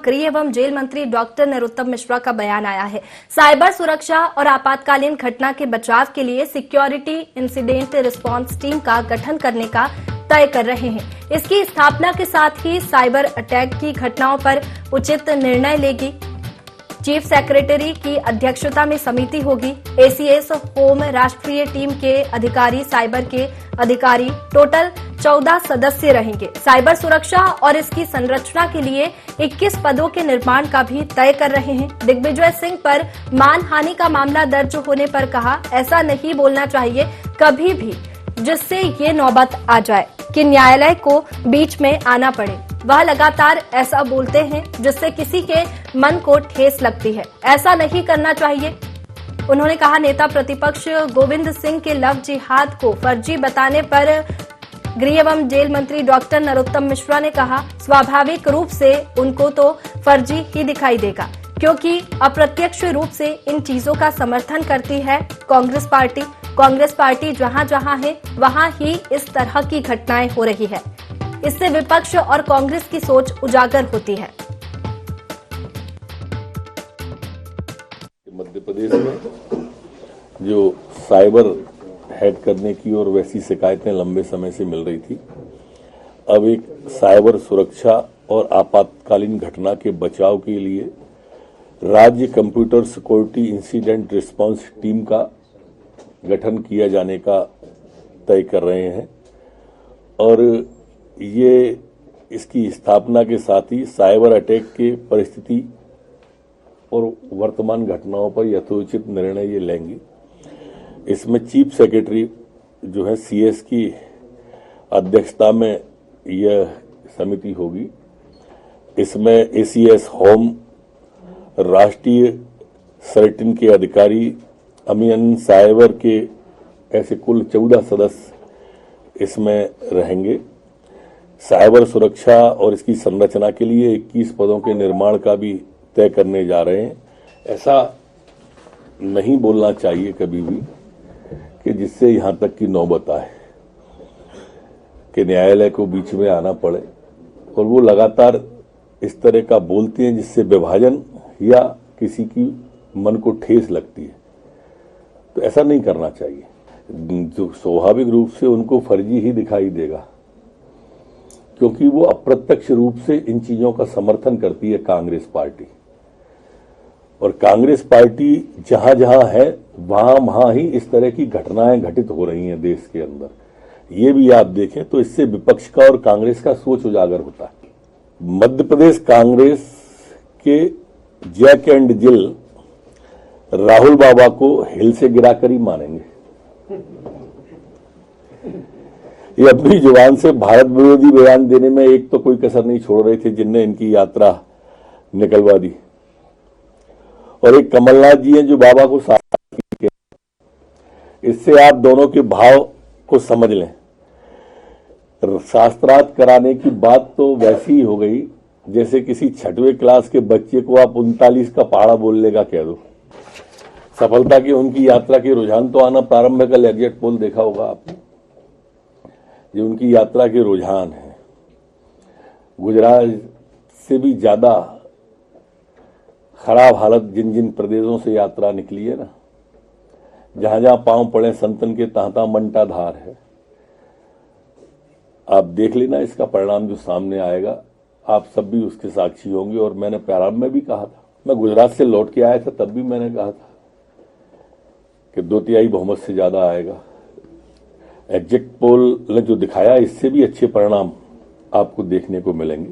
गृह एवं जेल मंत्री डॉक्टर नरोत्तम मिश्रा का बयान आया है। साइबर सुरक्षा और आपातकालीन घटना के बचाव के लिए सिक्योरिटी इंसिडेंट रिस्पांस टीम का गठन करने का तय कर रहे हैं। इसकी स्थापना के साथ ही साइबर अटैक की घटनाओं पर उचित निर्णय लेगी। चीफ सेक्रेटरी की अध्यक्षता में समिति होगी। एसीएस होम राष्ट्रीय टीम के अधिकारी, साइबर के अधिकारी, टोटल 14 सदस्य रहेंगे। साइबर सुरक्षा और इसकी संरचना के लिए 21 पदों के निर्माण का भी तय कर रहे हैं। दिग्विजय सिंह पर मानहानि का मामला दर्ज होने पर कहा, ऐसा नहीं बोलना चाहिए कभी भी जिससे ये नौबत आ जाए कि न्यायालय को बीच में आना पड़े। वह लगातार ऐसा बोलते हैं जिससे किसी के मन को ठेस लगती है। ऐसा नहीं करना चाहिए। उन्होंने कहा, नेता प्रतिपक्ष गोविंद सिंह के लव जिहाद को फर्जी बताने पर गृह एवं जेल मंत्री डॉक्टर नरोत्तम मिश्रा ने कहा, स्वाभाविक रूप से उनको तो फर्जी ही दिखाई देगा क्योंकि अप्रत्यक्ष रूप से इन चीजों का समर्थन करती है कांग्रेस पार्टी। कांग्रेस पार्टी जहां जहां है वहां ही इस तरह की घटनाएं हो रही है। इससे विपक्ष और कांग्रेस की सोच उजागर होती है। मध्य प्रदेश में जो साइबर हैक करने की और वैसी शिकायतें लंबे समय से मिल रही थी, अब एक साइबर सुरक्षा और आपातकालीन घटना के बचाव के लिए राज्य computer security incident response team का गठन किया जाने का तय कर रहे हैं और ये इसकी स्थापना के साथ ही साइबर अटैक के परिस्थिति और वर्तमान घटनाओं पर यथोचित निर्णय ये लेंगी। इसमें चीफ सेक्रेटरी जो है सीएस की अध्यक्षता में यह समिति होगी। इसमें एसीएस होम राष्ट्रीय सर्टिन के अधिकारी, अमीन साइबर के ऐसे कुल 14 सदस्य इसमें रहेंगे। साइबर सुरक्षा और इसकी संरचना के लिए 21 पदों के निर्माण का भी तय करने जा रहे हैं। ऐसा नहीं बोलना चाहिए कभी भी कि जिससे यहां तक की नौबत आए कि न्यायालय को बीच में आना पड़े, और वो लगातार इस तरह का बोलते हैं जिससे विभाजन या किसी की मन को ठेस लगती है। तो ऐसा नहीं करना चाहिए। जो स्वाभाविक रूप से उनको फर्जी ही दिखाई देगा क्योंकि वो अप्रत्यक्ष रूप से इन चीजों का समर्थन करती है कांग्रेस पार्टी, और कांग्रेस पार्टी जहां जहां है वहां ही इस तरह की घटनाएं घटित हो रही हैं देश के अंदर। ये भी आप देखें तो इससे विपक्ष का और कांग्रेस का सोच उजागर होता है। मध्य प्रदेश कांग्रेस के जैक एंड जिल राहुल बाबा को हिल से गिराकर ही मानेंगे। ये अपनी जुबान से भारत विरोधी बयान देने में एक तो कोई कसर नहीं छोड़ रहे थे जिनने इनकी यात्रा निकलवा दी, और एक कमलनाथ जी हैं जो बाबा को साथ किए। इससे आप दोनों के भाव को समझ लें। शास्त्रार्थ कराने की बात तो वैसी ही हो गई जैसे किसी 6वीं क्लास के बच्चे को आप 39 का पहाड़ा बोलने का कह दो। सफलता की उनकी यात्रा के रुझान तो आना प्रारंभ है। कल एग्जिट पोल देखा होगा आपने, ये उनकी यात्रा के रुझान है। गुजरात से भी ज्यादा खराब हालत जिन जिन प्रदेशों से यात्रा निकली है ना, जहां जहां पांव पड़े संतन के तहां मंटा धार है। आप देख लेना इसका परिणाम जो सामने आएगा, आप सब भी उसके साक्षी होंगे। और मैंने प्रारंभ में भी कहा था, मैं गुजरात से लौट के आया था तब भी मैंने कहा था कि 2/3 बहुमत से ज्यादा आएगा। एग्जिट पोल ने जो दिखाया इससे भी अच्छे परिणाम आपको देखने को मिलेंगे।